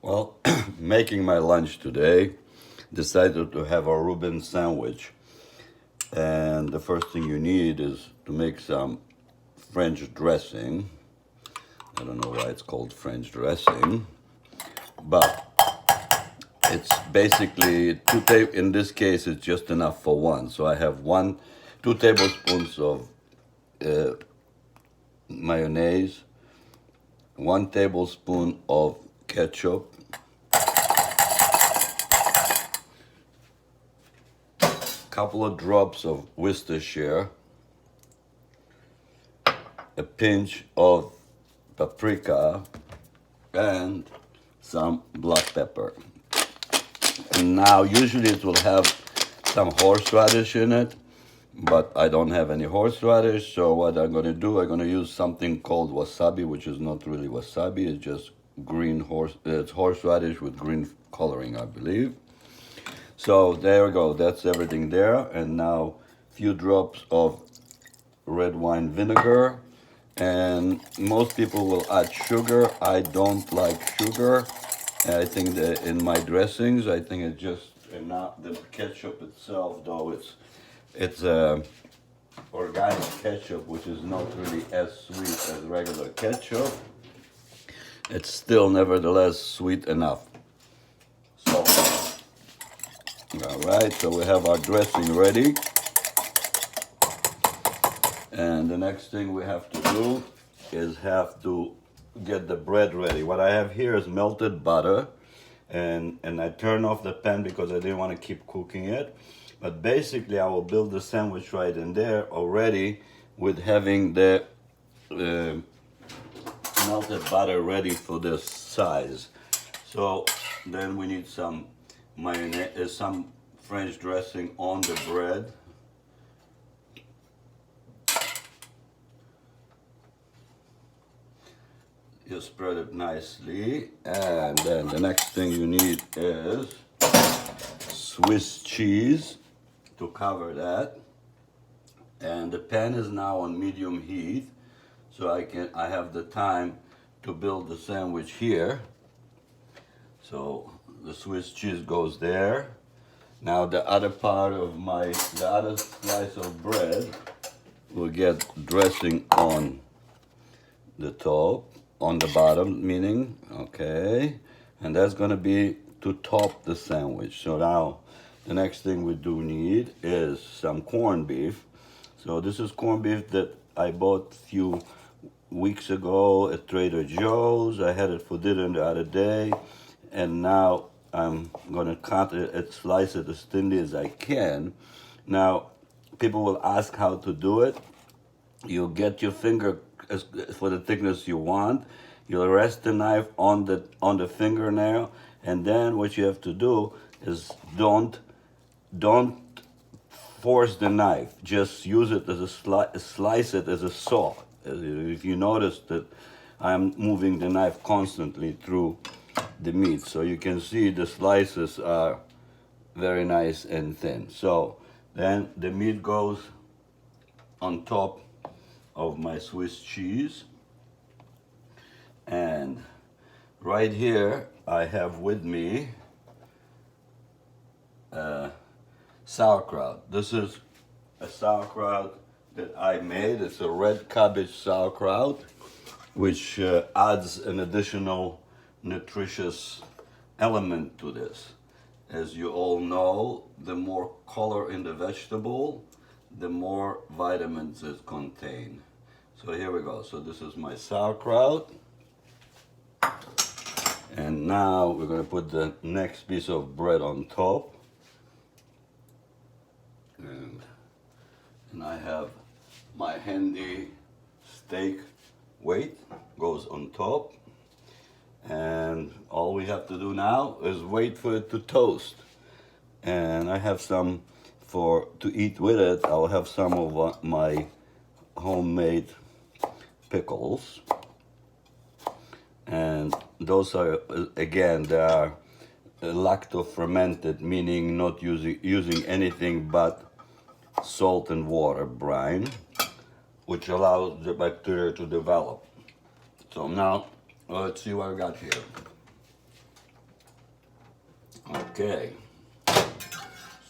Well, making my lunch today, decided to have a Reuben sandwich. And the first thing you need is to make some French dressing. I don't know why it's called French dressing, but it's basically in this case, it's just enough for one. So I have 2 tablespoons of uh, mayonnaise, 1 tablespoon of ketchup, couple of drops of Worcestershire, a pinch of paprika, and some black pepper. And now, usually it will have some horseradish in it, but I don't have any horseradish. So what I'm going to do, I'm going to use something called wasabi, which is not really wasabi. It's just it's horseradish with green coloring, I believe. So there we go. That's everything there. And now a few drops of red wine vinegar. And most people will add sugar. I don't like sugar. I think that in my dressings, I think it's just not the ketchup itself, though it's organic ketchup, which is not really as sweet as regular ketchup. It's still nevertheless sweet enough. So, all right, so we have our dressing ready. And the next thing we have to do is have to get the bread ready. What I have here is melted butter, and I turn off the pan because I didn't want to keep cooking it. But basically, I will build the sandwich right in there already with having the melted butter ready for this size. So then we need some mayonnaise, some French dressing on the bread. You spread it nicely, and then the next thing you need is Swiss cheese to cover that. And the pan is now on medium heat, so I have the time to build the sandwich here. So the Swiss cheese goes there. Now the other slice of bread will get dressing on the top, on the bottom, meaning, okay, and that's gonna be to top the sandwich. So now the next thing we do need is some corned beef. So this is corned beef that I bought a few weeks ago at Trader Joe's. I had it for dinner the other day, and now I'm gonna cut it and slice it as thinly as I can. Now, people will ask how to do it. You get your finger for the thickness you want. You'll rest the knife on the fingernail, and then what you have to do is don't force the knife. Just use it as slice it as a saw. If you notice that I'm moving the knife constantly through the meat, so you can see the slices are very nice and thin. So then the meat goes on top of my Swiss cheese, and right here I have with me sauerkraut. This is a sauerkraut that I made. It's a red cabbage sauerkraut, which adds an additional nutritious element to this. As you all know, the more color in the vegetable, the more vitamins it contains. So here we go. So this is my sauerkraut. And now we're going to put the next piece of bread on top. And I have my handy steak weight goes on top. And all we have to do now is wait for it to toast. And I have some to eat with it. I'll have some of my homemade pickles. And those are, again, they are lacto-fermented, meaning not using anything but salt and water brine, which allows the bacteria to develop. So now, let's see what I got here. Okay,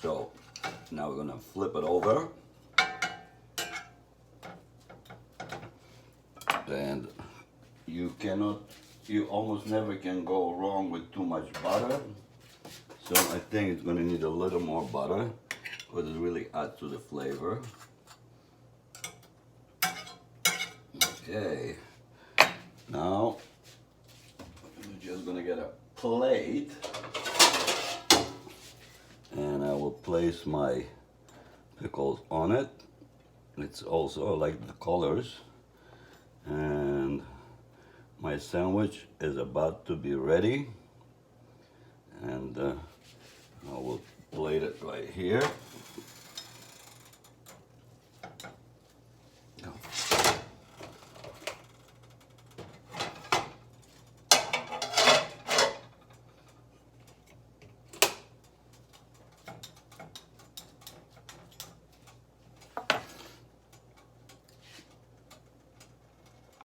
so now we're gonna flip it over, and you almost never can go wrong with too much butter. So I think it's gonna need a little more butter because it really adds to the flavor. Okay, now I'm just gonna get a plate, and I will place my pickles on it. It's also, I like the colors, and my sandwich is about to be ready, and I will plate it right here.